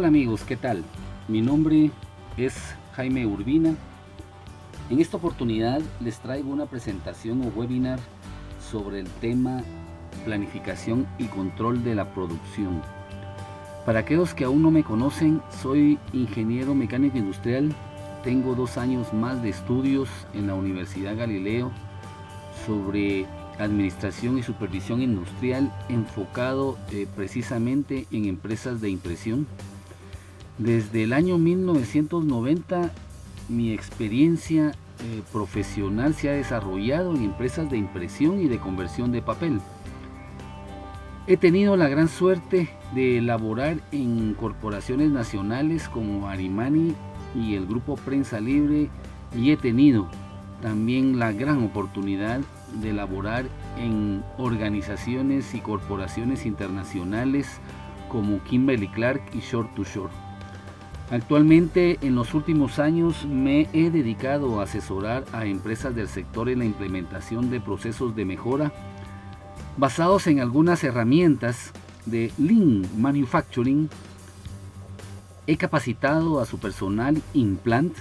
Hola amigos, ¿qué tal? Mi nombre es Jaime Urbina. En esta oportunidad les traigo una presentación o webinar sobre el tema planificación y control de la producción. Para aquellos que aún no me conocen, soy ingeniero mecánico industrial. Tengo 2 años más de estudios en la Universidad Galileo sobre administración y supervisión industrial, enfocado precisamente en empresas de impresión. Desde el año 1990 mi experiencia profesional se ha desarrollado en empresas de impresión y de conversión de papel. He tenido la gran suerte de elaborar en corporaciones nacionales como Arimani y el Grupo Prensa Libre, y he tenido también la gran oportunidad de elaborar en organizaciones y corporaciones internacionales como Kimberly-Clark y Shore to Shore. Actualmente, en los últimos años, me he dedicado a asesorar a empresas del sector en la implementación de procesos de mejora basados en algunas herramientas de Lean Manufacturing. He capacitado a su personal in-plant.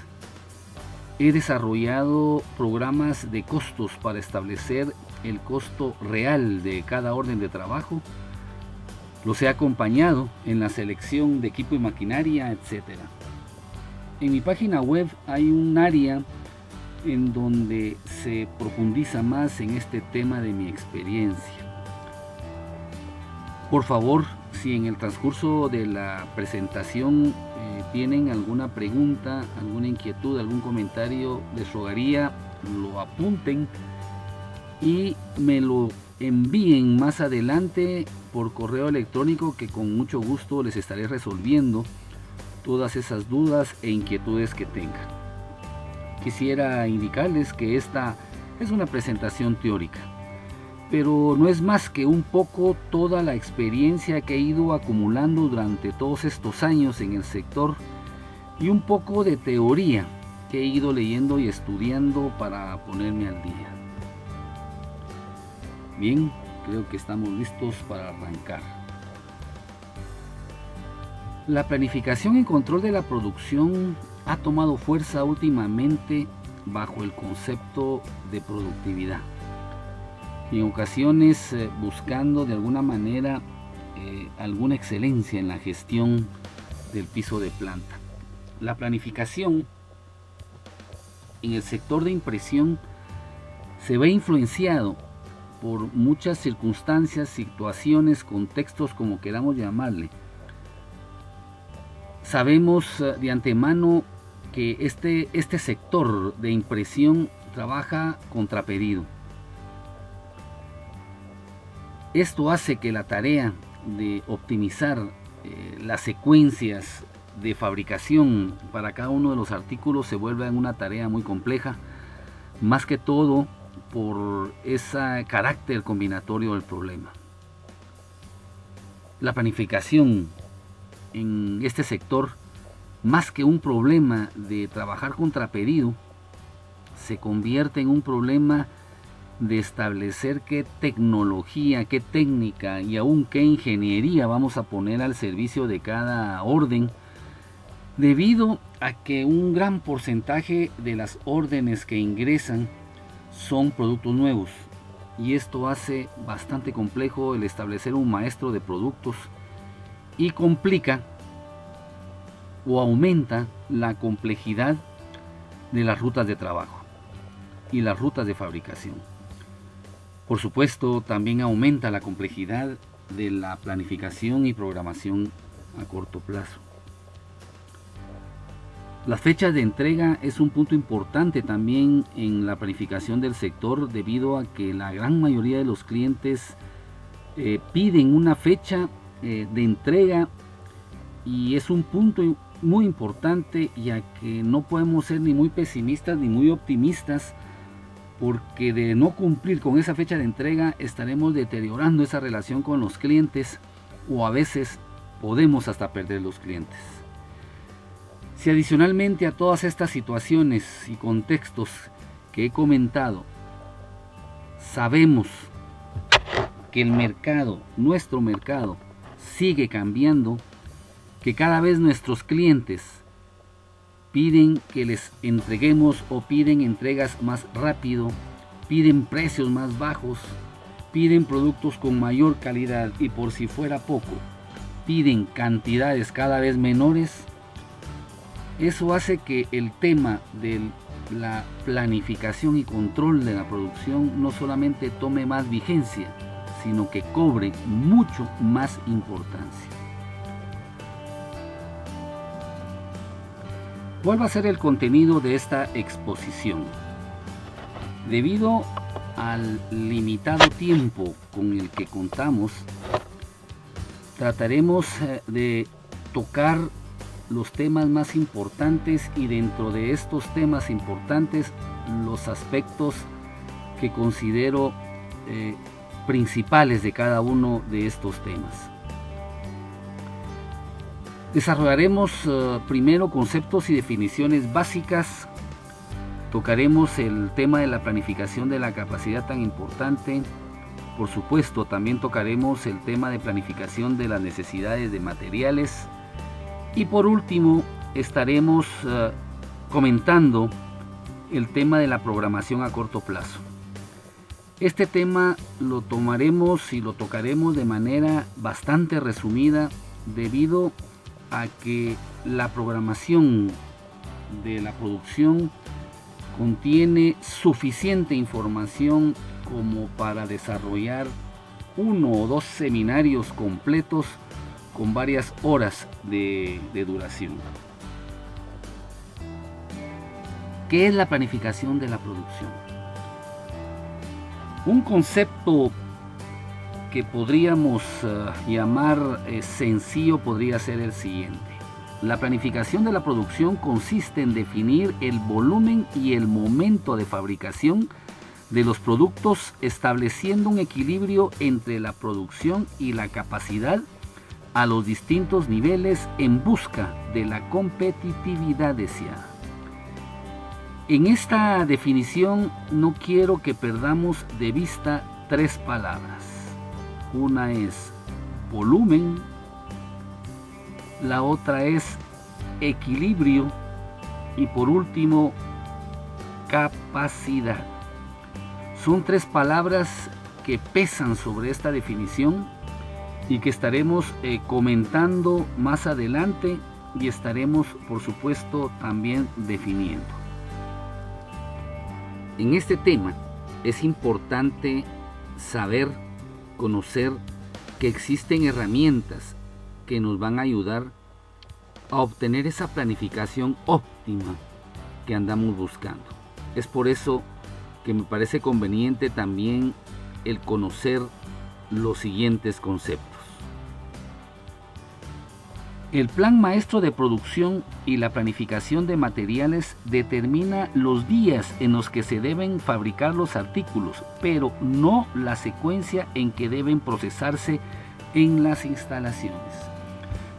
He desarrollado programas de costos para establecer el costo real de cada orden de trabajo. Los he acompañado en la selección de equipo y maquinaria, etc. En mi página web hay un área en donde se profundiza más en este tema de mi experiencia. Por favor, si en el transcurso de la presentación tienen alguna pregunta, alguna inquietud, algún comentario, les rogaría lo apunten y me lo envíen más adelante por correo electrónico, que con mucho gusto les estaré resolviendo todas esas dudas e inquietudes que tengan. Quisiera indicarles que esta es una presentación teórica, pero no es más que un poco toda la experiencia que he ido acumulando durante todos estos años en el sector y un poco de teoría que he ido leyendo y estudiando para ponerme al día. Bien, creo que estamos listos para arrancar. La planificación y control de la producción ha tomado fuerza últimamente bajo el concepto de productividad. Y en ocasiones buscando de alguna manera alguna excelencia en la gestión del piso de planta. La planificación en el sector de impresión se ve influenciado por muchas circunstancias, situaciones, contextos, como queramos llamarle. Sabemos de antemano que este sector de impresión trabaja contra pedido. Esto hace que la tarea de optimizar las secuencias de fabricación para cada uno de los artículos se vuelva una tarea muy compleja, más que todo por ese carácter combinatorio del problema. La planificación en este sector, más que un problema de trabajar contra pedido, se convierte en un problema de establecer qué tecnología, qué técnica y aún qué ingeniería vamos a poner al servicio de cada orden, debido a que un gran porcentaje de las órdenes que ingresan son productos nuevos, y esto hace bastante complejo el establecer un maestro de productos y complica o aumenta la complejidad de las rutas de trabajo y las rutas de fabricación. Por supuesto, también aumenta la complejidad de la planificación y programación a corto plazo. Las fechas de entrega es un punto importante también en la planificación del sector, debido a que la gran mayoría de los clientes piden una fecha de entrega, y es un punto muy importante, ya que no podemos ser ni muy pesimistas ni muy optimistas, porque de no cumplir con esa fecha de entrega estaremos deteriorando esa relación con los clientes, o a veces podemos hasta perder los clientes. Si adicionalmente a todas estas situaciones y contextos que he comentado, sabemos que el mercado, nuestro mercado, sigue cambiando, que cada vez nuestros clientes piden que les entreguemos o piden entregas más rápido, piden precios más bajos, piden productos con mayor calidad y, por si fuera poco, piden cantidades cada vez menores. Eso hace que el tema de la planificación y control de la producción no solamente tome más vigencia, sino que cobre mucho más importancia. ¿Cuál va a ser el contenido de esta exposición? Debido al limitado tiempo con el que contamos, trataremos de tocar los temas más importantes y, dentro de estos temas importantes, los aspectos que considero principales de cada uno de estos temas. Desarrollaremos primero conceptos y definiciones básicas. Tocaremos el tema de la planificación de la capacidad tan importante. Por supuesto, también tocaremos el tema de planificación de las necesidades de materiales. Y por último, estaremos comentando el tema de la programación a corto plazo. Este tema lo tomaremos y lo tocaremos de manera bastante resumida, debido a que la programación de la producción contiene suficiente información como para desarrollar 1 o 2 seminarios completos con varias horas de duración. ¿Qué es la planificación de la producción? Un concepto que podríamos llamar sencillo podría ser el siguiente. La planificación de la producción consiste en definir el volumen y el momento de fabricación de los productos, estableciendo un equilibrio entre la producción y la capacidad a los distintos niveles en busca de la competitividad deseada. En esta definición no quiero que perdamos de vista 3 palabras. Una es volumen, la otra es equilibrio y por último capacidad. Son 3 palabras que pesan sobre esta definición y que estaremos comentando más adelante, y estaremos, por supuesto, también definiendo. En este tema es importante saber, conocer que existen herramientas que nos van a ayudar a obtener esa planificación óptima que andamos buscando. Es por eso que me parece conveniente también el conocer los siguientes conceptos. El plan maestro de producción y la planificación de materiales determina los días en los que se deben fabricar los artículos, pero no la secuencia en que deben procesarse en las instalaciones.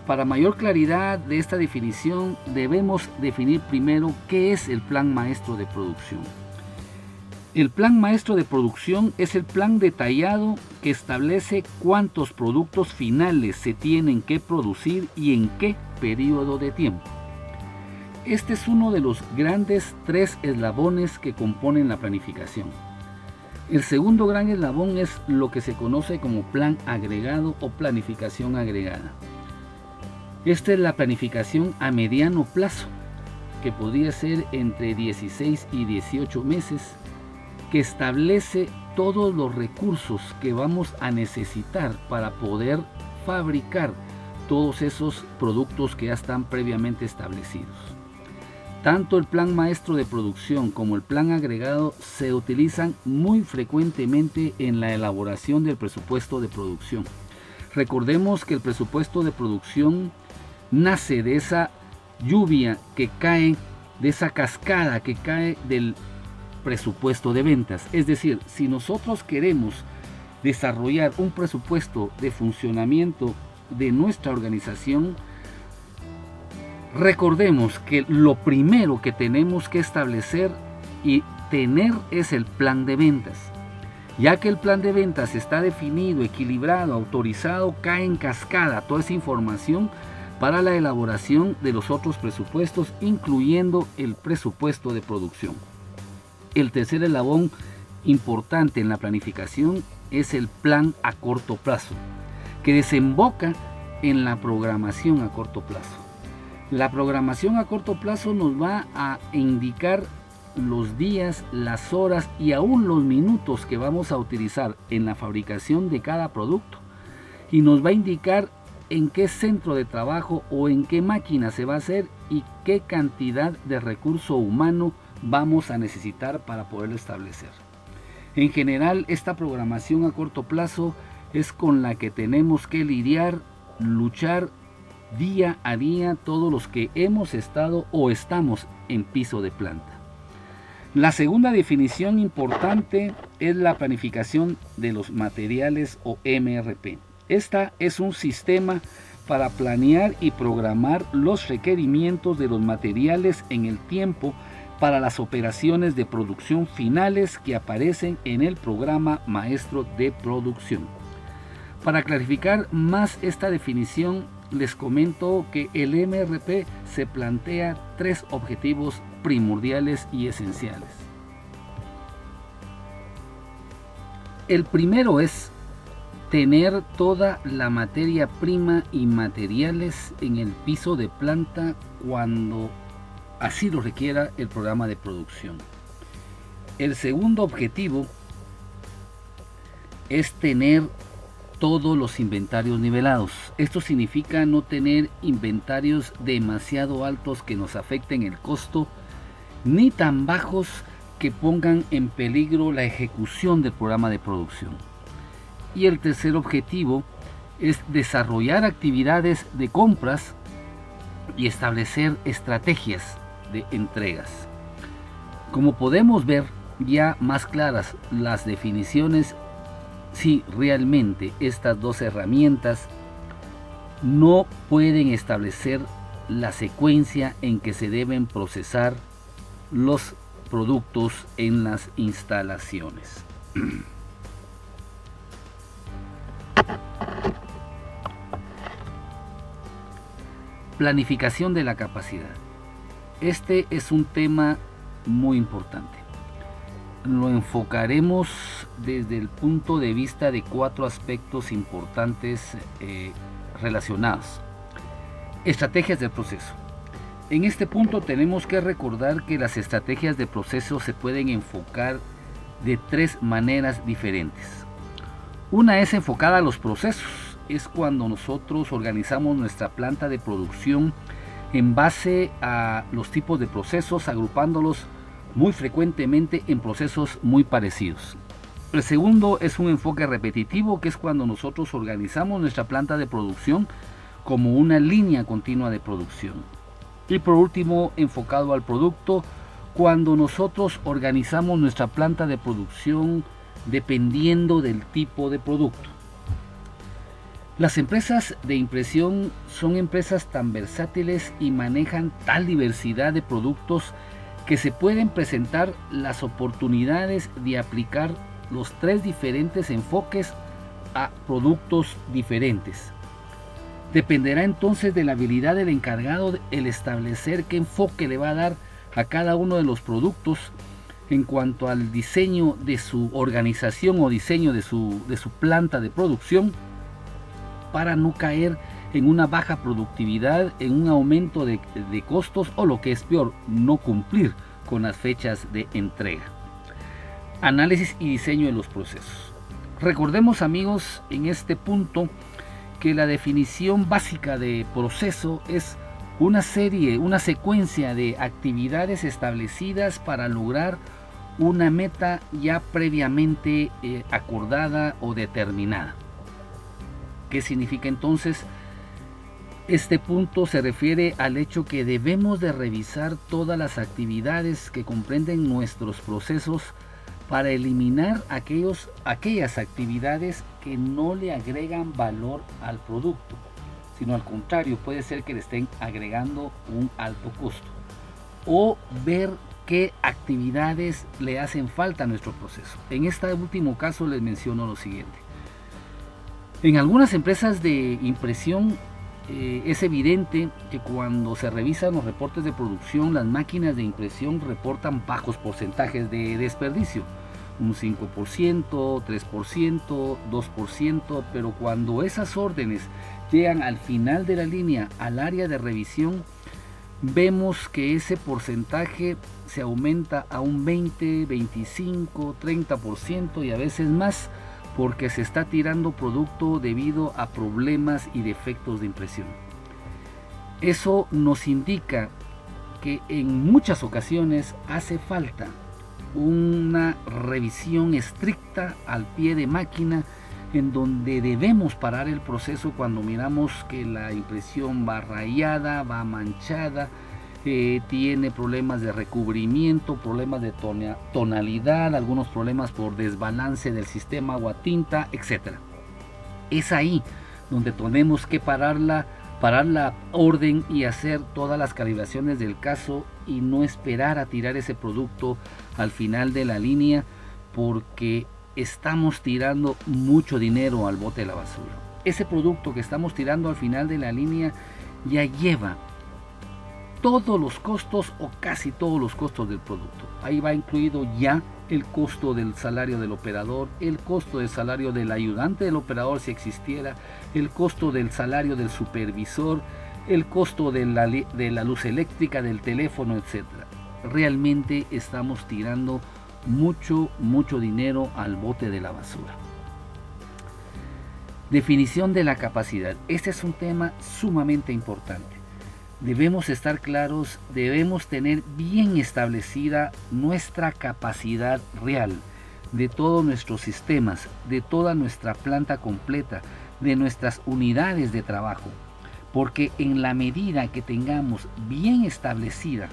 Para mayor claridad de esta definición, debemos definir primero qué es el plan maestro de producción. El plan maestro de producción es el plan detallado que establece cuántos productos finales se tienen que producir y en qué periodo de tiempo. Este es uno de los grandes 3 eslabones que componen la planificación. El segundo gran eslabón es lo que se conoce como plan agregado o planificación agregada. Esta es la planificación a mediano plazo, que podría ser entre 16 y 18 meses, que establece todos los recursos que vamos a necesitar para poder fabricar todos esos productos que ya están previamente establecidos. Tanto el plan maestro de producción como el plan agregado se utilizan muy frecuentemente en la elaboración del presupuesto de producción. Recordemos que el presupuesto de producción nace de esa lluvia que cae, de esa cascada que cae del presupuesto de ventas. Es decir, si nosotros queremos desarrollar un presupuesto de funcionamiento de nuestra organización, recordemos que lo primero que tenemos que establecer y tener es el plan de ventas. Ya que el plan de ventas está definido, equilibrado, autorizado, cae en cascada toda esa información para la elaboración de los otros presupuestos, incluyendo el presupuesto de producción. El tercer eslabón importante en la planificación es el plan a corto plazo, que desemboca en la programación a corto plazo. La programación a corto plazo nos va a indicar los días, las horas y aún los minutos que vamos a utilizar en la fabricación de cada producto, y nos va a indicar en qué centro de trabajo o en qué máquina se va a hacer y qué cantidad de recurso humano vamos a necesitar para poderlo establecer. En general, esta programación a corto plazo es con la que tenemos que lidiar, luchar día a día todos los que hemos estado o estamos en piso de planta. La segunda definición importante es la planificación de los materiales o MRP. Esta es un sistema para planear y programar los requerimientos de los materiales en el tiempo para las operaciones de producción finales que aparecen en el programa maestro de producción. Para clarificar más esta definición, les comento que el MRP se plantea 3 objetivos primordiales y esenciales. El primero es tener toda la materia prima y materiales en el piso de planta cuando así lo requiera el programa de producción. El segundo objetivo es tener todos los inventarios nivelados. Esto significa no tener inventarios demasiado altos que nos afecten el costo, ni tan bajos que pongan en peligro la ejecución del programa de producción. Y el tercer objetivo es desarrollar actividades de compras y establecer estrategias de entregas. Como podemos ver ya más claras las definiciones, si realmente estas 2 herramientas no pueden establecer la secuencia en que se deben procesar los productos en las instalaciones. Planificación de la capacidad. Este es un tema muy importante. Lo enfocaremos desde el punto de vista de 4 aspectos importantes relacionados. Estrategias del proceso. En este punto tenemos que recordar que las estrategias de proceso se pueden enfocar de 3 maneras diferentes. Una es enfocada a los procesos. Es cuando nosotros organizamos nuestra planta de producción en base a los tipos de procesos, agrupándolos muy frecuentemente en procesos muy parecidos. El segundo es un enfoque repetitivo, que es cuando nosotros organizamos nuestra planta de producción como una línea continua de producción. Y por último, enfocado al producto, cuando nosotros organizamos nuestra planta de producción dependiendo del tipo de producto. Las empresas de impresión son empresas tan versátiles y manejan tal diversidad de productos que se pueden presentar las oportunidades de aplicar los 3 diferentes enfoques a productos diferentes. Dependerá entonces de la habilidad del encargado el establecer qué enfoque le va a dar a cada uno de los productos en cuanto al diseño de su organización o diseño de su planta de producción, para no caer en una baja productividad, en un aumento de costos o, lo que es peor, no cumplir con las fechas de entrega. Análisis y diseño de los procesos. Recordemos, amigos, en este punto que la definición básica de proceso es una secuencia de actividades establecidas para lograr una meta ya previamente acordada o determinada. ¿Qué significa entonces? Este punto se refiere al hecho que debemos de revisar todas las actividades que comprenden nuestros procesos para eliminar aquellas actividades que no le agregan valor al producto, sino al contrario, puede ser que le estén agregando un alto costo, o ver qué actividades le hacen falta a nuestro proceso. En este último caso les menciono lo siguiente. En algunas empresas de impresión es evidente que cuando se revisan los reportes de producción, las máquinas de impresión reportan bajos porcentajes de desperdicio, un 5%, 3%, 2%, pero cuando esas órdenes llegan al final de la línea al área de revisión, vemos que ese porcentaje se aumenta a un 20, 25, 30% y a veces más, porque se está tirando producto debido a problemas y defectos de impresión. Eso nos indica que en muchas ocasiones hace falta una revisión estricta al pie de máquina, en donde debemos parar el proceso cuando miramos que la impresión va rayada, va manchada, tiene problemas de recubrimiento, problemas de tonalidad, algunos problemas por desbalance del sistema agua-tinta, etc. Es ahí donde tenemos que parar la orden y hacer todas las calibraciones del caso y no esperar a tirar ese producto al final de la línea, porque estamos tirando mucho dinero al bote de la basura. Ese producto que estamos tirando al final de la línea ya lleva todos los costos o casi todos los costos del producto. Ahí va incluido ya el costo del salario del operador, el costo del salario del ayudante del operador si existiera, el costo del salario del supervisor, el costo de la luz eléctrica, del teléfono, etc. Realmente estamos tirando mucho dinero al bote de la basura. Definición de la capacidad. Este es un tema sumamente importante. Debemos estar claros, debemos tener bien establecida nuestra capacidad real de todos nuestros sistemas, de toda nuestra planta completa, de nuestras unidades de trabajo, porque en la medida que tengamos bien establecida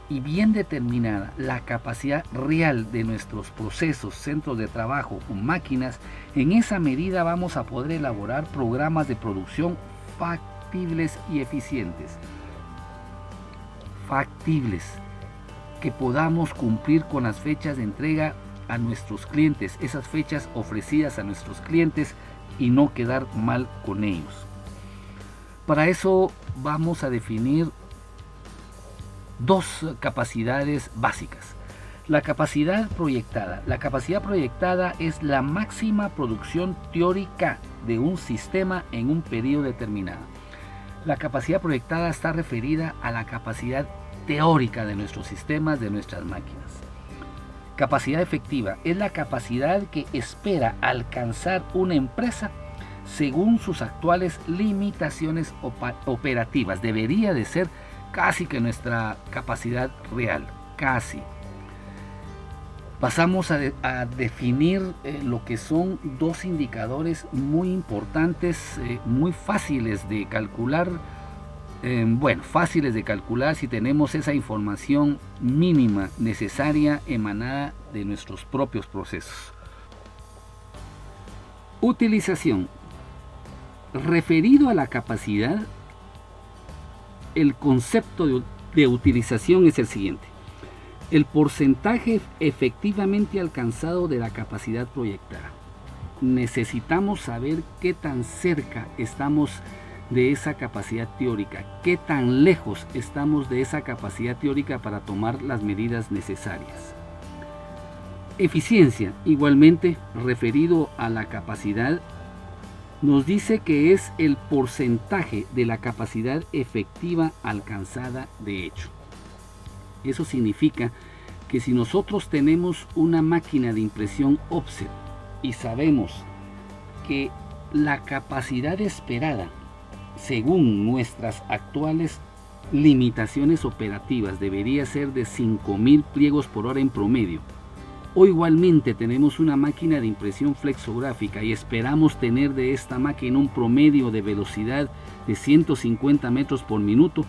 y bien determinada la capacidad real de nuestros procesos, centros de trabajo o máquinas, en esa medida vamos a poder elaborar programas de producción factibles y eficientes. Factibles, que podamos cumplir con las fechas de entrega a nuestros clientes, esas fechas ofrecidas a nuestros clientes, y no quedar mal con ellos. Para eso vamos a definir dos capacidades básicas. La capacidad proyectada. La capacidad proyectada es la máxima producción teórica de un sistema en un periodo determinado. La capacidad proyectada está referida a la capacidad teórica de nuestros sistemas, de nuestras máquinas. Capacidad efectiva es la capacidad que espera alcanzar una empresa según sus actuales limitaciones operativas. Debería de ser casi que nuestra capacidad real, casi. Pasamos a definir lo que son dos indicadores muy importantes, muy fáciles de calcular. Fáciles de calcular si tenemos esa información mínima necesaria emanada de nuestros propios procesos. Utilización. Referido a la capacidad, el concepto de utilización es el siguiente: el porcentaje efectivamente alcanzado de la capacidad proyectada. Necesitamos saber qué tan cerca estamos de esa capacidad teórica, qué tan lejos estamos de esa capacidad teórica para tomar las medidas necesarias. Eficiencia, igualmente referido a la capacidad, nos dice que es el porcentaje de la capacidad efectiva alcanzada de hecho. Eso significa que si nosotros tenemos una máquina de impresión offset y sabemos que la capacidad esperada según nuestras actuales limitaciones operativas debería ser de 5.000 pliegos por hora en promedio, o igualmente tenemos una máquina de impresión flexográfica y esperamos tener de esta máquina un promedio de velocidad de 150 metros por minuto,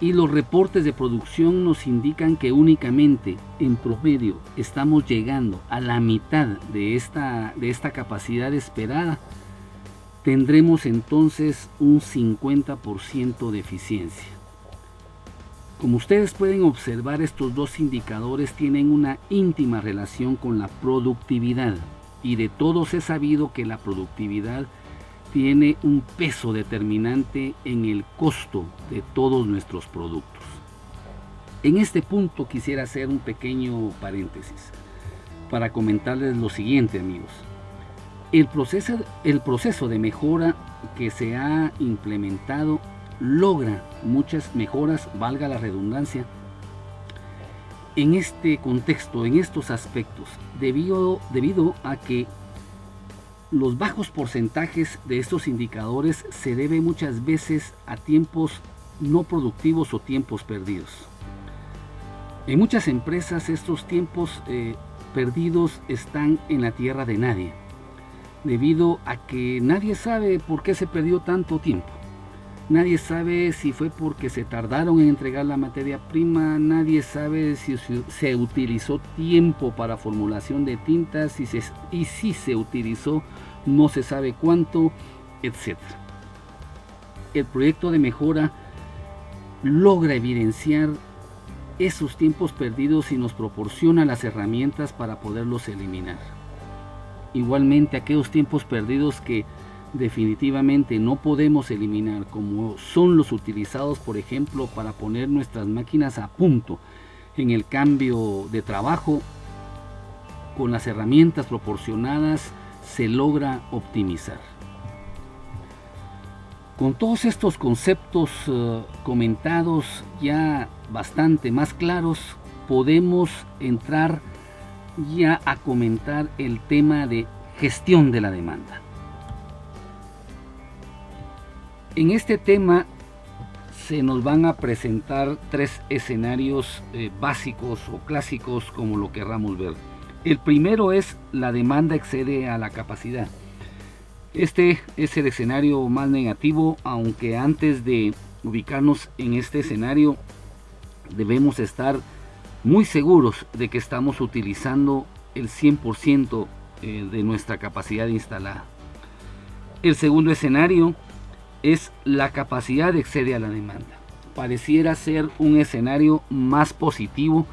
y los reportes de producción nos indican que únicamente en promedio estamos llegando a la mitad de esta capacidad esperada, tendremos entonces un 50% de eficiencia. Como ustedes pueden observar, estos dos indicadores tienen una íntima relación con la productividad, y de todos es sabido que la productividad tiene un peso determinante en el costo de todos nuestros productos. En este punto quisiera hacer un pequeño paréntesis para comentarles lo siguiente, amigos. El proceso de mejora que se ha implementado logra muchas mejoras, valga la redundancia, en este contexto, en estos aspectos, debido a que los bajos porcentajes de estos indicadores se debe muchas veces a tiempos no productivos o tiempos perdidos. En muchas empresas estos tiempos perdidos están en la tierra de nadie, debido a que nadie sabe por qué se perdió tanto tiempo. Nadie sabe si fue porque se tardaron en entregar la materia prima, nadie sabe si se utilizó tiempo para formulación de tintas y si se utilizó no se sabe cuánto, etc. El proyecto de mejora logra evidenciar esos tiempos perdidos y nos proporciona las herramientas para poderlos eliminar. Igualmente aquellos tiempos perdidos que definitivamente no podemos eliminar, como son los utilizados, por ejemplo, para poner nuestras máquinas a punto en el cambio de trabajo, con las herramientas proporcionadas se logra optimizar. Con todos estos conceptos comentados ya bastante más claros, podemos entrar ya a comentar el tema de gestión de la demanda. En este tema se nos van a presentar tres escenarios básicos o clásicos, como lo querramos ver. El primero es: la demanda excede a la capacidad. Este es el escenario más negativo, aunque antes de ubicarnos en este escenario debemos estar muy seguros de que estamos utilizando el 100% de nuestra capacidad instalada. El segundo escenario es: la capacidad excede a la demanda. Pareciera ser un escenario más positivo,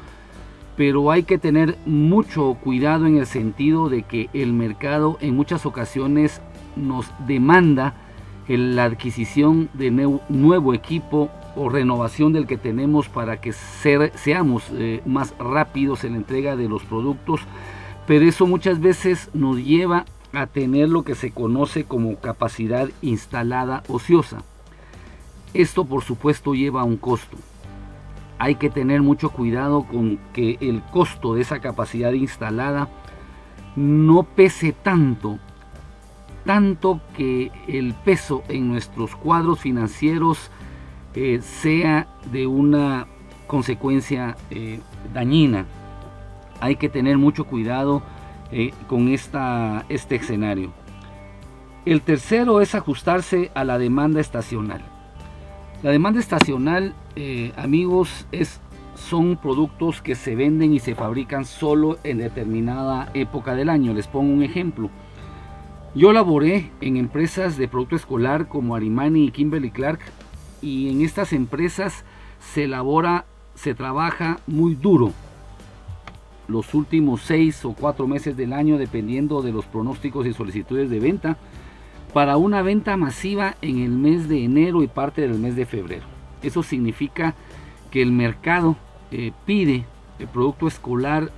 pero hay que tener mucho cuidado en el sentido de que el mercado en muchas ocasiones nos demanda la adquisición de nuevo equipo o renovación del que tenemos para que seamos más rápidos en la entrega de los productos, pero eso muchas veces nos lleva a tener lo que se conoce como capacidad instalada ociosa. Esto por supuesto lleva a un costo. Hay que tener mucho cuidado con que el costo de esa capacidad instalada no pese tanto que el peso en nuestros cuadros financieros sea de una consecuencia dañina. Hay que tener mucho cuidado con este escenario. El tercero es ajustarse a la demanda estacional. La demanda estacional, amigos, son productos que se venden y se fabrican solo en determinada época del año. Les pongo un ejemplo. Yo laboré en empresas de producto escolar como Armani y Kimberly-Clark, y en estas empresas se trabaja muy duro los últimos 6 o 4 meses del año, dependiendo de los pronósticos y solicitudes de venta, para una venta masiva en el mes de enero y parte del mes de febrero. Eso significa que el mercado pide el producto escolar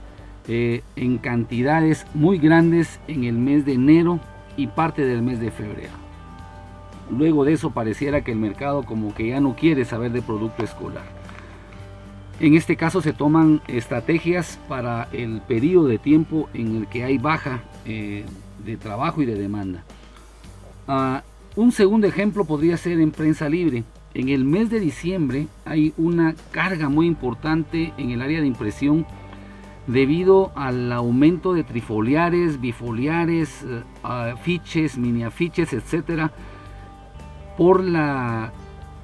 en cantidades muy grandes en el mes de enero y parte del mes de febrero. Luego de eso pareciera que el mercado como que ya no quiere saber de producto escolar. En este caso se toman estrategias para el periodo de tiempo en el que hay baja de trabajo y de demanda. Un segundo ejemplo podría ser en prensa libre. En el mes de diciembre hay una carga muy importante en el área de impresión debido al aumento de trifoliares, bifoliares, afiches, mini afiches, etcétera, por la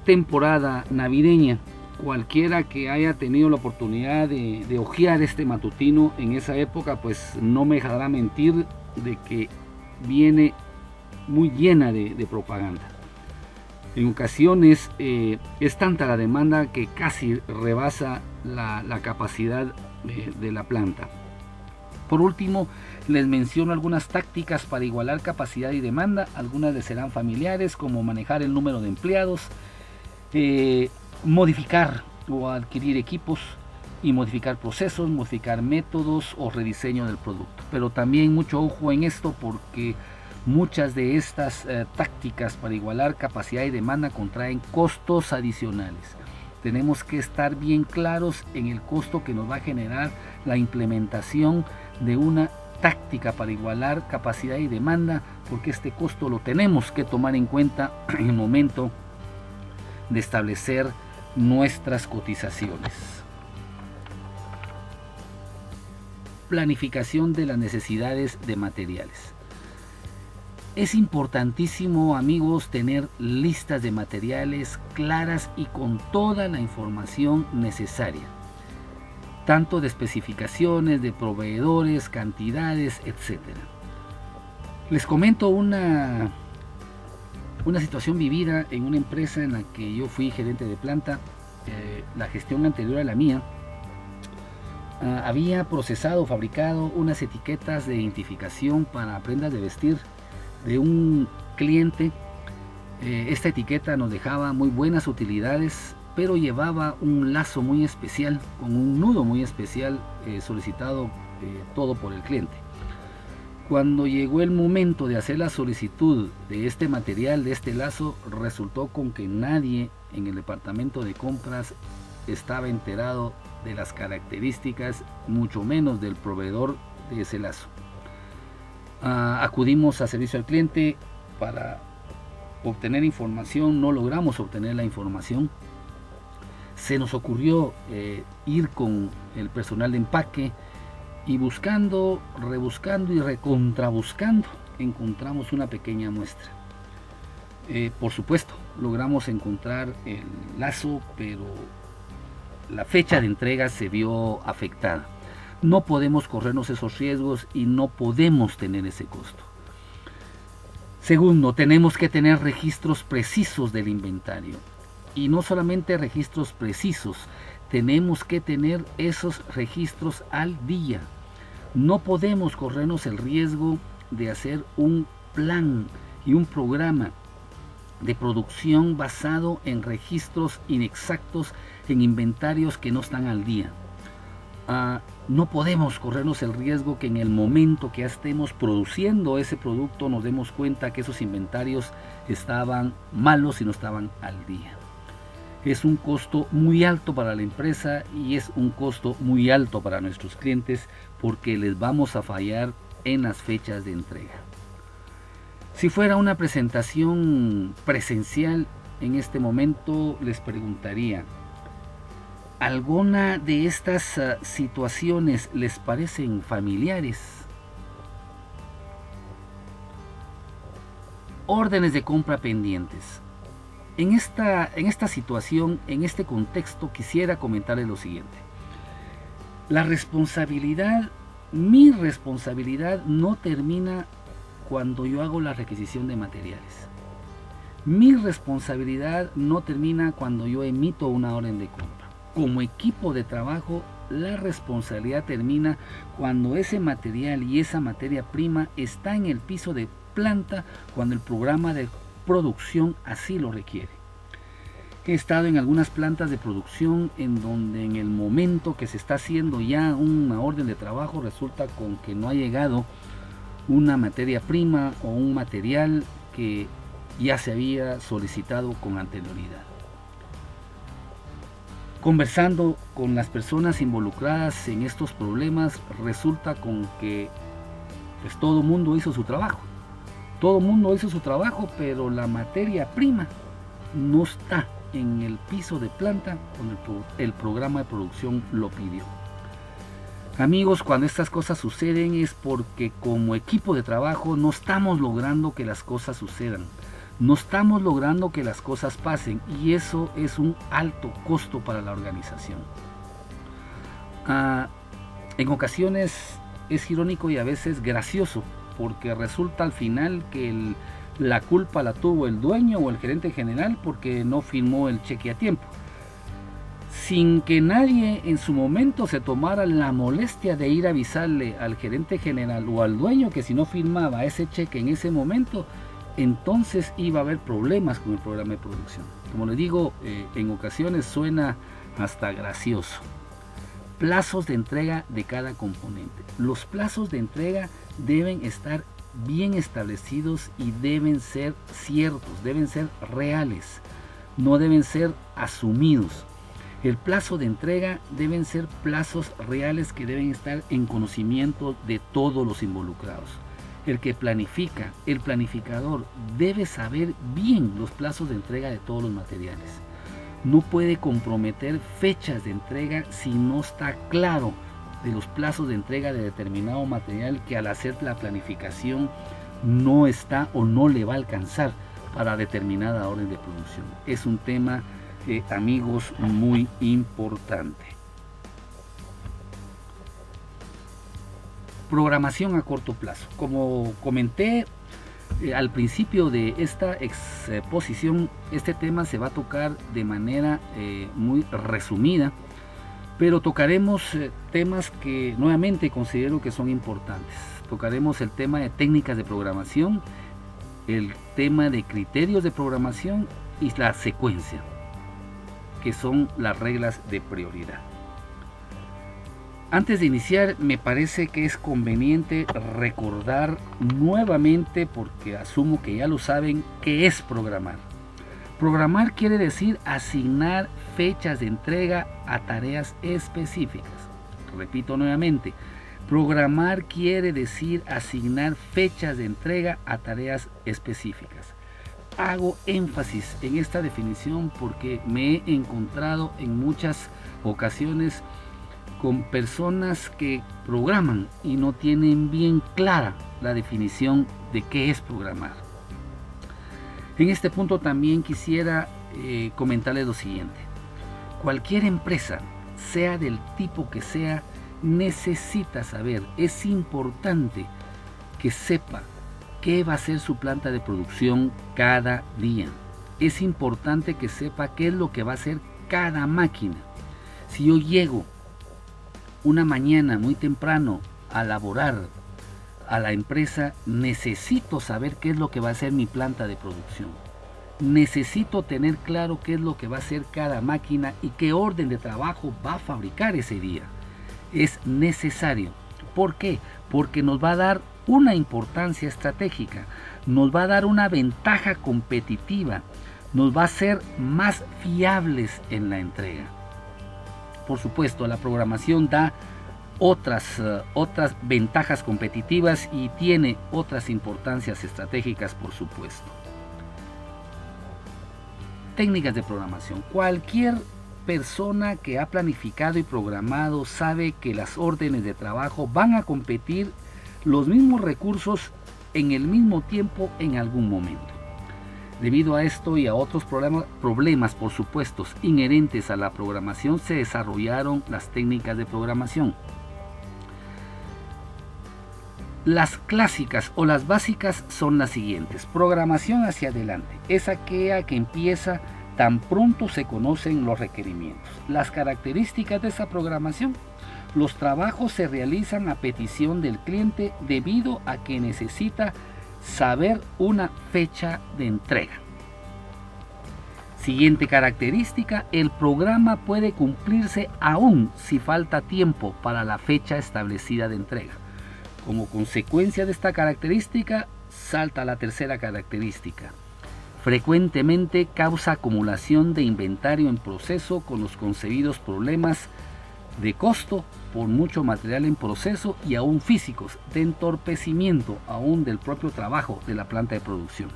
temporada navideña. Cualquiera que haya tenido la oportunidad de hojear este matutino en esa época, pues no me dejará mentir de que viene muy llena de propaganda. En ocasiones es tanta la demanda que casi rebasa la capacidad de la planta. Por último, les menciono algunas tácticas para igualar capacidad y demanda. Algunas les serán familiares, como manejar el número de empleados, modificar o adquirir equipos y modificar procesos, modificar métodos o rediseño del producto. Pero también mucho ojo en esto, porque muchas de estas tácticas para igualar capacidad y demanda contraen costos adicionales. Tenemos que estar bien claros en el costo que nos va a generar la implementación de una táctica para igualar capacidad y demanda, porque este costo lo tenemos que tomar en cuenta en el momento de establecer nuestras cotizaciones. Planificación de las necesidades de materiales. Es importantísimo, amigos, tener listas de materiales claras y con toda la información necesaria, tanto de especificaciones, de proveedores, cantidades, etc. Les comento una situación vivida en una empresa en la que yo fui gerente de planta. La gestión anterior a la mía había procesado, fabricado unas etiquetas de identificación para prendas de vestir de un cliente. Esta etiqueta nos dejaba muy buenas utilidades, pero llevaba un lazo muy especial, con un nudo muy especial, solicitado todo por el cliente. Cuando llegó el momento de hacer la solicitud de este material, de este lazo, resultó con que nadie en el departamento de compras estaba enterado de las características, mucho menos del proveedor de ese lazo. Acudimos a servicio al cliente para obtener información, no logramos obtener la información. Se nos ocurrió ir con el personal de empaque y buscando, rebuscando y recontrabuscando, encontramos una pequeña muestra. Por supuesto, logramos encontrar el lazo, pero la fecha de entrega se vio afectada. No podemos corrernos esos riesgos y no podemos tener ese costo. Segundo, tenemos que tener registros precisos del inventario. Y no solamente registros precisos, tenemos que tener esos registros al día. No podemos corrernos el riesgo de hacer un plan y un programa de producción basado en registros inexactos, en inventarios que no están al día. No podemos corrernos el riesgo que en el momento que ya estemos produciendo ese producto nos demos cuenta que esos inventarios estaban malos y no estaban al día. Es un costo muy alto para la empresa y es un costo muy alto para nuestros clientes, porque les vamos a fallar en las fechas de entrega. Si fuera una presentación presencial, en este momento les preguntaría: ¿alguna de estas situaciones les parecen familiares? Órdenes de compra pendientes. En esta situación, en este contexto, quisiera comentarles lo siguiente. Mi responsabilidad no termina cuando yo hago la requisición de materiales. Mi responsabilidad no termina cuando yo emito una orden de compra. Como equipo de trabajo, la responsabilidad termina cuando ese material y esa materia prima está en el piso de planta, cuando el programa de producción así lo requiere. He estado en algunas plantas de producción en donde en el momento que se está haciendo ya una orden de trabajo resulta con que no ha llegado una materia prima o un material que ya se había solicitado con anterioridad. Conversando con las personas involucradas en estos problemas, resulta con que pues todo el mundo hizo su trabajo. Todo el mundo hizo su trabajo, pero la materia prima no está en el piso de planta cuando el programa de producción lo pidió. Amigos, cuando estas cosas suceden es porque como equipo de trabajo no estamos logrando que las cosas sucedan. No estamos logrando que las cosas pasen, y eso es un alto costo para la organización. En ocasiones es irónico y a veces gracioso, porque resulta al final que la culpa la tuvo el dueño o el gerente general porque no firmó el cheque a tiempo. sin que nadie en su momento se tomara la molestia de ir a avisarle al gerente general o al dueño que si no firmaba ese cheque en ese momento, entonces iba a haber problemas con el programa de producción. Como les digo, en ocasiones suena hasta gracioso. Plazos de entrega de cada componente. Los plazos de entrega deben estar bien establecidos y deben ser ciertos, deben ser reales, no deben ser asumidos. El plazo de entrega deben ser plazos reales que deben estar en conocimiento de todos los involucrados. El que planifica, el planificador, debe saber bien los plazos de entrega de todos los materiales. No puede comprometer fechas de entrega si no está claro de los plazos de entrega de determinado material que al hacer la planificación no está o no le va a alcanzar para determinada orden de producción. Es un tema, amigos, muy importante. Programación a corto plazo. Como comenté al principio de esta exposición, este tema se va a tocar de manera muy resumida, pero tocaremos temas que nuevamente considero que son importantes. Tocaremos el tema de técnicas de programación, el tema de criterios de programación y la secuencia, que son las reglas de prioridad. Antes de iniciar, me parece que es conveniente recordar nuevamente, porque asumo que ya lo saben, qué es programar. Programar quiere decir asignar fechas de entrega a tareas específicas. Repito nuevamente, programar quiere decir asignar fechas de entrega a tareas específicas. Hago énfasis en esta definición porque me he encontrado en muchas ocasiones con personas que programan y no tienen bien clara la definición de qué es programar. En este punto también quisiera comentarles lo siguiente. Cualquier empresa, sea del tipo que sea, necesita saber, es importante que sepa qué va a ser su planta de producción cada día. Es importante que sepa qué es lo que va a hacer cada máquina. Si yo llego una mañana muy temprano a laborar a la empresa, necesito saber qué es lo que va a hacer mi planta de producción. Necesito tener claro qué es lo que va a hacer cada máquina y qué orden de trabajo va a fabricar ese día. Es necesario. ¿Por qué? Porque nos va a dar una importancia estratégica, nos va a dar una ventaja competitiva, nos va a hacer más fiables en la entrega. Por supuesto, la programación da otras ventajas competitivas y tiene otras importancias estratégicas, por supuesto. Técnicas de programación. Cualquier persona que ha planificado y programado sabe que las órdenes de trabajo van a competir los mismos recursos en el mismo tiempo en algún momento. Debido a esto y a otros problemas, por supuesto, inherentes a la programación, se desarrollaron las técnicas de programación. Las clásicas o las básicas son las siguientes. Programación hacia adelante es aquella que empieza tan pronto se conocen los requerimientos. Las características de esa programación. Los trabajos se realizan a petición del cliente debido a que necesita saber una fecha de entrega. Siguiente característica, el programa puede cumplirse aún si falta tiempo para la fecha establecida de entrega. Como consecuencia de esta característica, salta la tercera característica. Frecuentemente causa acumulación de inventario en proceso con los concebidos problemas de costo por mucho material en proceso y aún físicos, de entorpecimiento aún del propio trabajo de la planta de producción.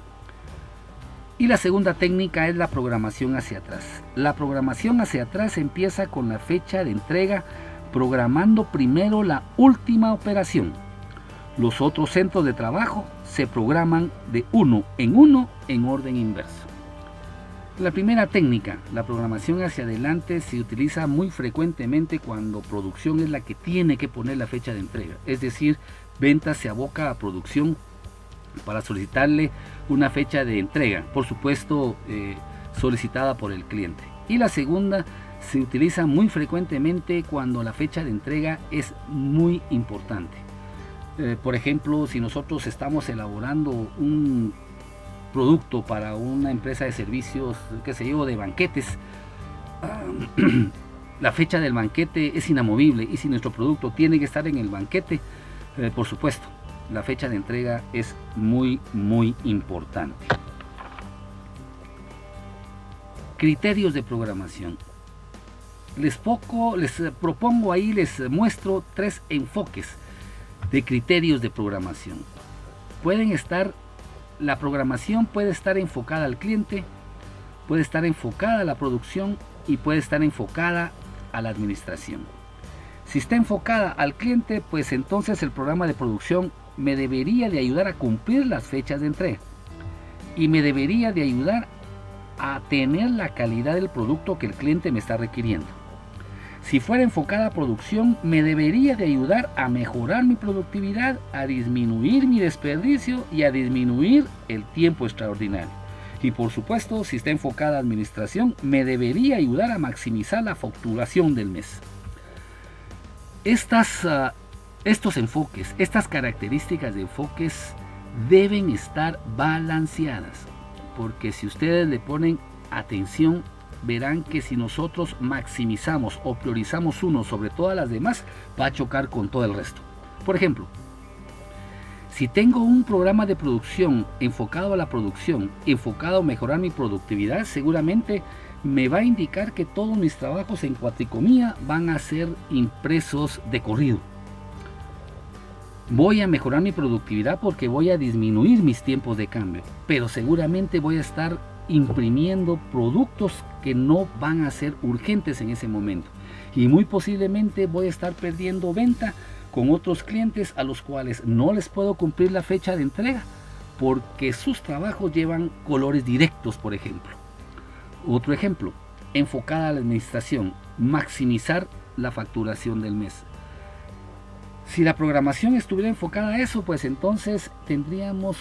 Y la segunda técnica es la programación hacia atrás. La programación hacia atrás empieza con la fecha de entrega, programando primero la última operación. Los otros centros de trabajo se programan de uno en orden inverso. La primera técnica, la programación hacia adelante, se utiliza muy frecuentemente cuando producción es la que tiene que poner la fecha de entrega. Es decir, ventas se aboca a producción para solicitarle una fecha de entrega, por supuesto solicitada por el cliente. Y la segunda se utiliza muy frecuentemente cuando la fecha de entrega es muy importante. Por ejemplo, si nosotros estamos elaborando un producto para una empresa de servicios, qué sé yo, de banquetes, la fecha del banquete es inamovible, y si nuestro producto tiene que estar en el banquete, por supuesto, la fecha de entrega es muy importante. Criterios de programación. Les propongo ahí, les muestro 3 enfoques de criterios de programación. La programación puede estar enfocada al cliente, puede estar enfocada a la producción y puede estar enfocada a la administración. Si está enfocada al cliente, pues entonces el programa de producción me debería de ayudar a cumplir las fechas de entrega y me debería de ayudar a tener la calidad del producto que el cliente me está requiriendo. Si fuera enfocada a producción, me debería de ayudar a mejorar mi productividad, a disminuir mi desperdicio y a disminuir el tiempo extraordinario. Y por supuesto, si está enfocada a administración, me debería ayudar a maximizar la facturación del mes. Estos enfoques, estas características de enfoques deben estar balanceadas, porque si ustedes le ponen atención, verán que si nosotros maximizamos o priorizamos uno sobre todas las demás, va a chocar con todo el resto. Por ejemplo, si tengo un programa de producción enfocado a la producción, enfocado a mejorar mi productividad, seguramente me va a indicar que todos mis trabajos en cuatricomía van a ser impresos de corrido. Voy a mejorar mi productividad porque voy a disminuir mis tiempos de cambio, pero seguramente voy a estar imprimiendo productos que no van a ser urgentes en ese momento, y muy posiblemente voy a estar perdiendo venta con otros clientes a los cuales no les puedo cumplir la fecha de entrega porque sus trabajos llevan colores directos, por ejemplo. Otro ejemplo, enfocada a la administración, maximizar la facturación del mes. Si la programación estuviera enfocada a eso, pues entonces tendríamos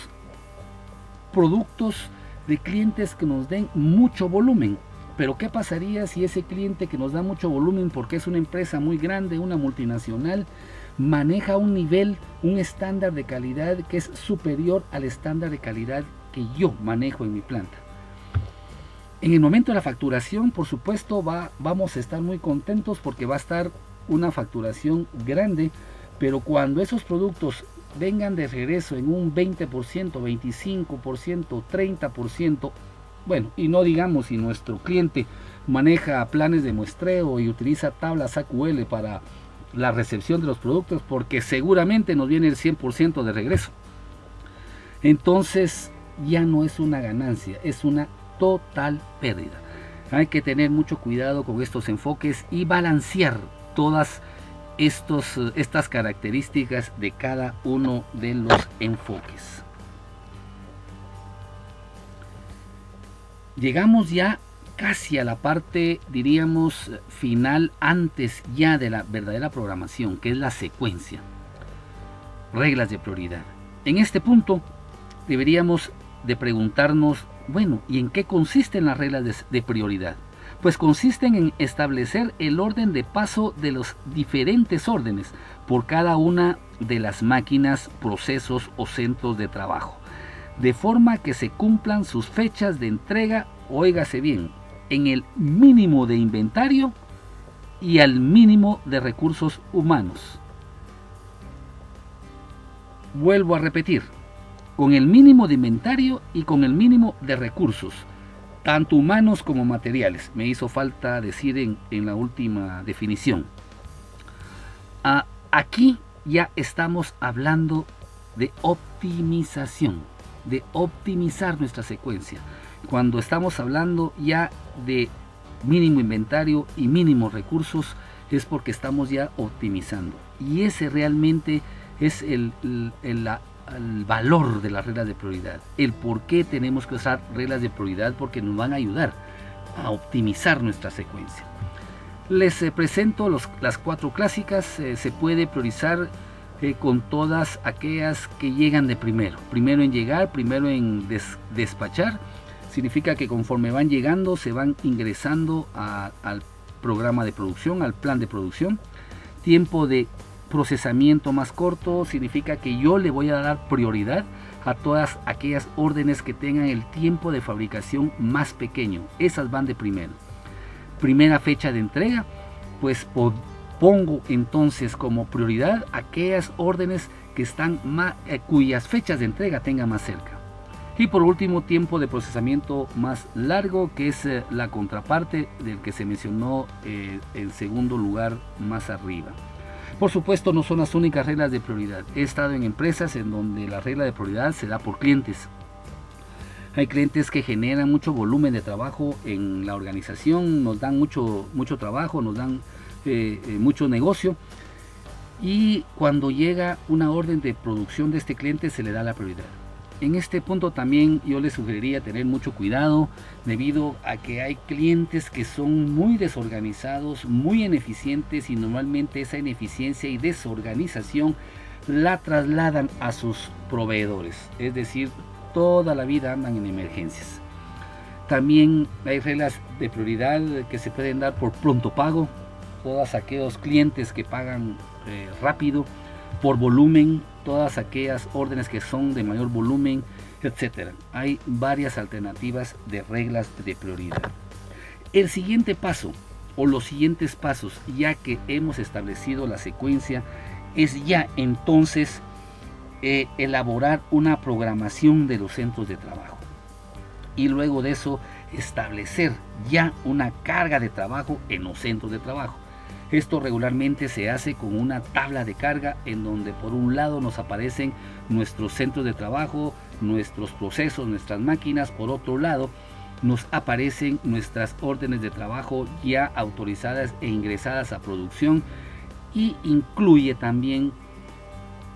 productos de clientes que nos den mucho volumen. Pero ¿qué pasaría si ese cliente que nos da mucho volumen, porque es una empresa muy grande, una multinacional, maneja un nivel, un estándar de calidad que es superior al estándar de calidad que yo manejo en mi planta? En el momento de la facturación, por supuesto, vamos a estar muy contentos porque va a estar una facturación grande, pero cuando esos productos vengan de regreso en un 20%, 25%, 30%, bueno, y no digamos si nuestro cliente maneja planes de muestreo y utiliza tablas AQL para la recepción de los productos, porque seguramente nos viene el 100% de regreso. Entonces ya no es una ganancia, es una total pérdida. Hay que tener mucho cuidado con estos enfoques y balancear todas estas características de cada uno de los enfoques. Llegamos ya casi a la parte, diríamos, final, antes ya de la verdadera programación, que es la secuencia. Reglas de prioridad. En este punto deberíamos de preguntarnos, bueno, ¿y en qué consisten las reglas de prioridad? Pues consisten en establecer el orden de paso de los diferentes órdenes por cada una de las máquinas, procesos o centros de trabajo, de forma que se cumplan sus fechas de entrega, óigase bien, en el mínimo de inventario y al mínimo de recursos humanos. Vuelvo a repetir, con el mínimo de inventario y con el mínimo de recursos, tanto humanos como materiales. Me hizo falta decir en la última definición. Aquí ya estamos hablando de optimización, de optimizar nuestra secuencia. Cuando estamos hablando ya de mínimo inventario y mínimos recursos, es porque estamos ya optimizando. Y ese realmente es el valor de las reglas de prioridad. El por qué tenemos que usar reglas de prioridad, porque nos van a ayudar a optimizar nuestra secuencia. Les presento las 4 clásicas. Se puede priorizar con todas aquellas que llegan de primero. Primero en llegar, primero en despachar. Significa que conforme van llegando se van ingresando al programa de producción, al plan de producción. Tiempo de procesamiento más corto significa que yo le voy a dar prioridad a todas aquellas órdenes que tengan el tiempo de fabricación más pequeño. Esas van de primero. Primera fecha de entrega, pues pongo entonces como prioridad aquellas órdenes que están cuyas fechas de entrega tengan más cerca. Y por último, tiempo de procesamiento más largo, que es la contraparte del que se mencionó en segundo lugar más arriba. Por supuesto, no son las únicas reglas de prioridad. He estado en empresas en donde la regla de prioridad se da por clientes. Hay clientes que generan mucho volumen de trabajo en la organización, nos dan mucho trabajo, nos dan mucho negocio, y cuando llega una orden de producción de este cliente se le da la prioridad. En este punto también yo les sugeriría tener mucho cuidado, debido a que hay clientes que son muy desorganizados, muy ineficientes, y normalmente esa ineficiencia y desorganización la trasladan a sus proveedores, es decir, toda la vida andan en emergencias. También hay reglas de prioridad que se pueden dar por pronto pago, todos aquellos clientes que pagan rápido, por volumen, todas aquellas órdenes que son de mayor volumen, etc. Hay varias alternativas de reglas de prioridad. El siguiente paso, o los siguientes pasos, ya que hemos establecido la secuencia, es ya entonces elaborar una programación de los centros de trabajo. Y luego de eso, establecer ya una carga de trabajo en los centros de trabajo. Esto regularmente se hace con una tabla de carga en donde por un lado nos aparecen nuestros centros de trabajo, nuestros procesos, nuestras máquinas. Por otro lado nos aparecen nuestras órdenes de trabajo ya autorizadas e ingresadas a producción, y incluye también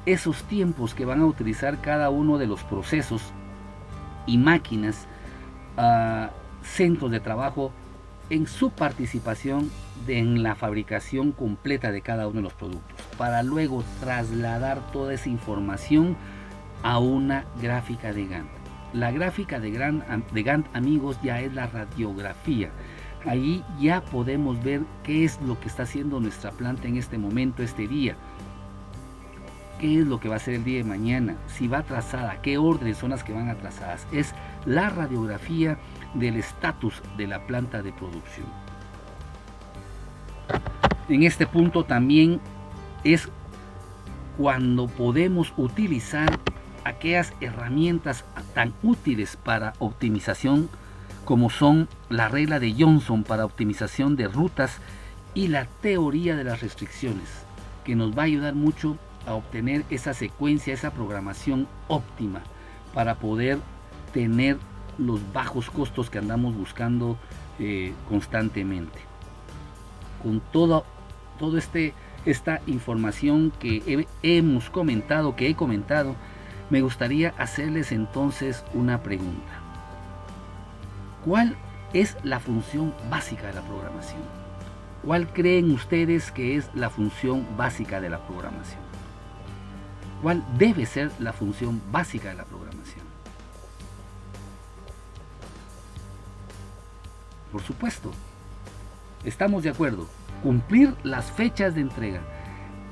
esos tiempos que van a utilizar cada uno de los procesos y máquinas, centros de trabajo, en su participación en la fabricación completa de cada uno de los productos, para luego trasladar toda esa información a una gráfica de Gantt. La gráfica de Gantt, amigos, ya es la radiografía. Ahí ya podemos ver qué es lo que está haciendo nuestra planta en este momento, este día. Qué es lo que va a hacer el día de mañana, si va atrasada, qué órdenes son las que van atrasadas. Es la radiografía del estatus de la planta de producción. En este punto también es cuando podemos utilizar aquellas herramientas tan útiles para optimización, como son la regla de Johnson para optimización de rutas y la teoría de las restricciones, que nos va a ayudar mucho a obtener esa secuencia, esa programación óptima para poder tener los bajos costos que andamos buscando constantemente. Con toda esta información que hemos comentado, que he comentado, me gustaría hacerles entonces una pregunta. ¿Cuál es la función básica de la programación? ¿Cuál creen ustedes que es la función básica de la programación? ¿Cuál debe ser la función básica de la programación? Por supuesto, estamos de acuerdo, cumplir las fechas de entrega.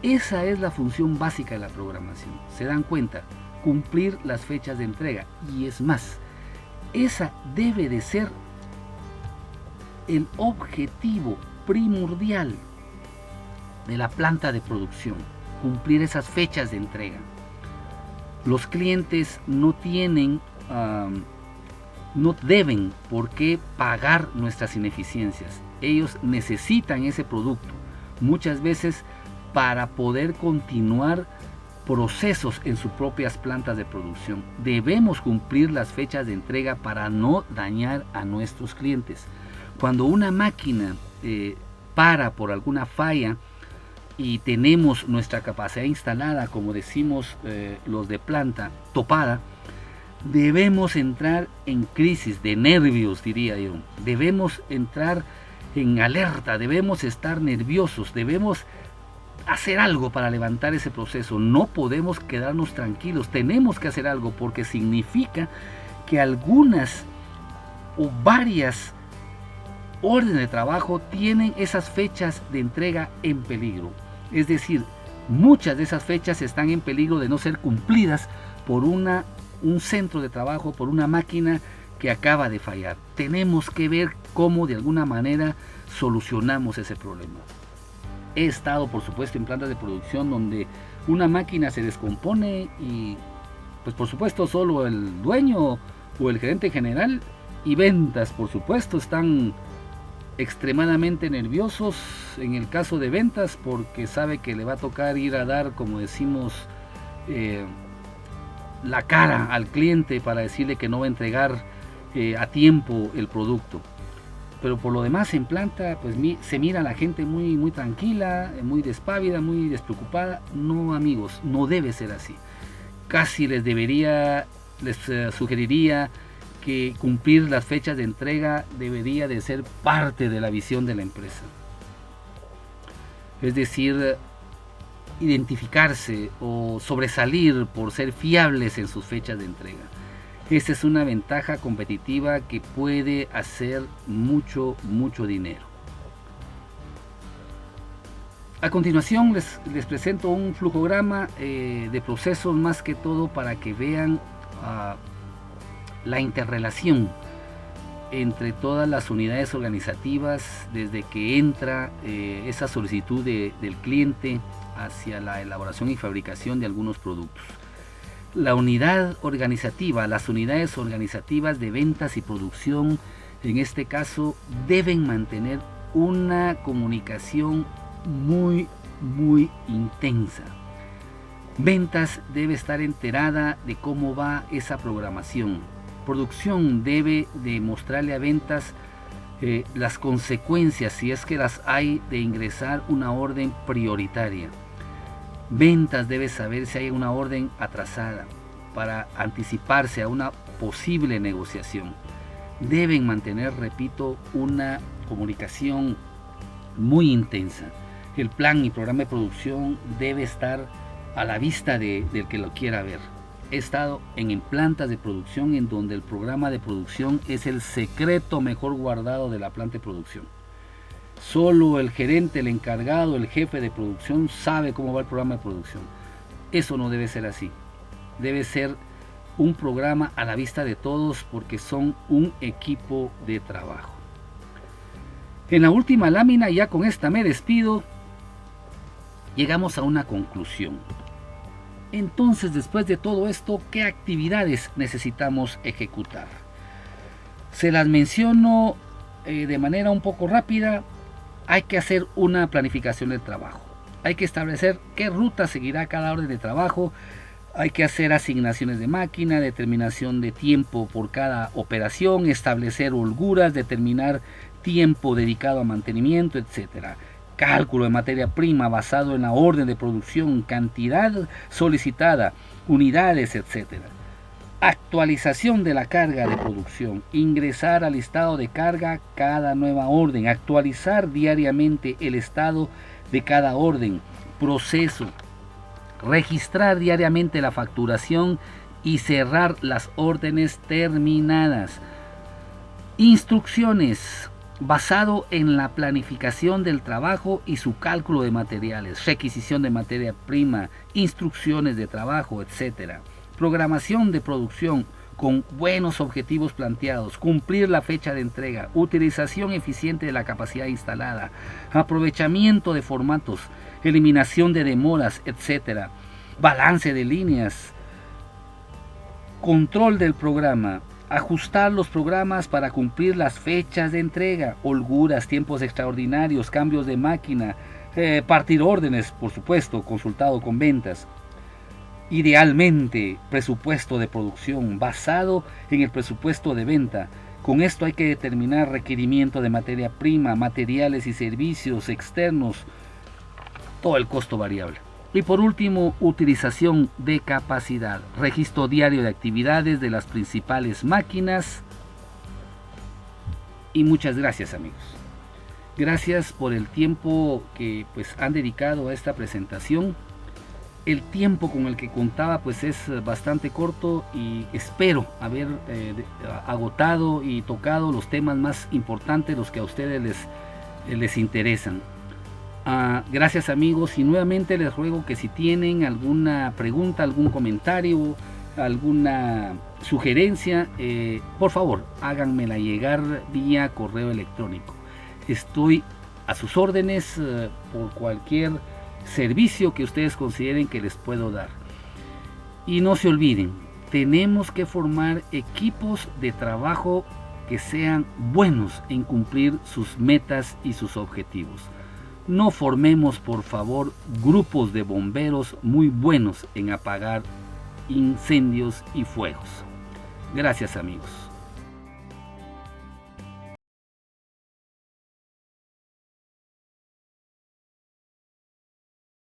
Esa es la función básica de la programación. ¿Se dan cuenta? Cumplir las fechas de entrega. Y es más, esa debe de ser el objetivo primordial de la planta de producción, cumplir esas fechas de entrega. Los clientes no deben por qué pagar nuestras ineficiencias. Ellos necesitan ese producto muchas veces para poder continuar procesos en sus propias plantas de producción. Debemos cumplir las fechas de entrega para no dañar a nuestros clientes. Cuando una máquina para por alguna falla y tenemos nuestra capacidad instalada, como decimos los de planta, topada, debemos entrar en crisis de nervios, diría yo. Debemos entrar en alerta, debemos estar nerviosos, debemos hacer algo para levantar ese proceso. No podemos quedarnos tranquilos, tenemos que hacer algo, porque significa que algunas o varias órdenes de trabajo tienen esas fechas de entrega en peligro. Es decir, muchas de esas fechas están en peligro de no ser cumplidas por un centro de trabajo, por una máquina que acaba de fallar. Tenemos que ver cómo de alguna manera solucionamos ese problema. He estado, por supuesto, en plantas de producción donde una máquina se descompone y, pues por supuesto, solo el dueño o el gerente general y ventas, por supuesto, están extremadamente nerviosos en el caso de ventas, porque sabe que le va a tocar ir a dar, como decimos, la cara al cliente para decirle que no va a entregar a tiempo el producto. Pero por lo demás en planta pues se mira a la gente muy tranquila, muy despávida, muy despreocupada. No, amigos, no debe ser así. Casi les sugeriría que cumplir las fechas de entrega debería de ser parte de la visión de la empresa. Es decir, identificarse o sobresalir por ser fiables en sus fechas de entrega. Esa es una ventaja competitiva que puede hacer mucho dinero. A continuación les presento un flujograma de procesos, más que todo para que vean la interrelación entre todas las unidades organizativas desde que entra esa solicitud del cliente hacia la elaboración y fabricación de algunos productos. La unidad organizativa, las unidades organizativas de ventas y producción, en este caso, deben mantener una comunicación muy intensa. Ventas debe estar enterada de cómo va esa programación. Producción debe de mostrarle a ventas las consecuencias, si es que las hay, de ingresar una orden prioritaria. Ventas debe saber si hay una orden atrasada para anticiparse a una posible negociación. Deben mantener, repito, una comunicación muy intensa. El plan y programa de producción debe estar a la vista del que lo quiera ver. He estado en plantas de producción en donde el programa de producción es el secreto mejor guardado de la planta de producción. Solo el gerente, el encargado, el jefe de producción sabe cómo va el programa de producción. Eso no debe ser así. Debe ser un programa a la vista de todos, porque son un equipo de trabajo. En la última lámina, ya con esta me despido, llegamos a una conclusión. Entonces, después de todo esto, ¿qué actividades necesitamos ejecutar? Se las menciono de manera un poco rápida. Hay que hacer una planificación del trabajo. Hay que establecer qué ruta seguirá cada orden de trabajo. Hay que hacer asignaciones de máquina, determinación de tiempo por cada operación, establecer holguras, determinar tiempo dedicado a mantenimiento, etc. Cálculo de materia prima basado en la orden de producción, cantidad solicitada, unidades, etc. Actualización de la carga de producción, ingresar al listado de carga cada nueva orden, actualizar diariamente el estado de cada orden, proceso, registrar diariamente la facturación y cerrar las órdenes terminadas. Instrucciones basado en la planificación del trabajo y su cálculo de materiales, requisición de materia prima, instrucciones de trabajo, etc. Programación de producción con buenos objetivos planteados, cumplir la fecha de entrega, utilización eficiente de la capacidad instalada, aprovechamiento de formatos, eliminación de demoras, etc. Balance de líneas, control del programa, ajustar los programas para cumplir las fechas de entrega, holguras, tiempos extraordinarios, cambios de máquina, partir órdenes, por supuesto, consultado con ventas. Idealmente, presupuesto de producción basado en el presupuesto de venta. Con esto hay que determinar requerimiento de materia prima, materiales y servicios externos, todo el costo variable. Y por último, utilización de capacidad, registro diario de actividades de las principales máquinas. Y muchas gracias, amigos. Gracias por el tiempo que han dedicado a esta presentación. el tiempo con el que contaba pues es bastante corto y espero haber agotado y tocado los temas más importantes, los que a ustedes les interesan. Gracias amigos, y nuevamente les ruego que si tienen alguna pregunta, algún comentario, alguna sugerencia, por favor háganmela llegar vía correo electrónico. Estoy a sus órdenes por cualquier servicio que ustedes consideren que les puedo dar. Y no se olviden, tenemos que formar equipos de trabajo que sean buenos en cumplir sus metas y sus objetivos. No formemos, por favor, grupos de bomberos muy buenos en apagar incendios y fuegos. Gracias amigos.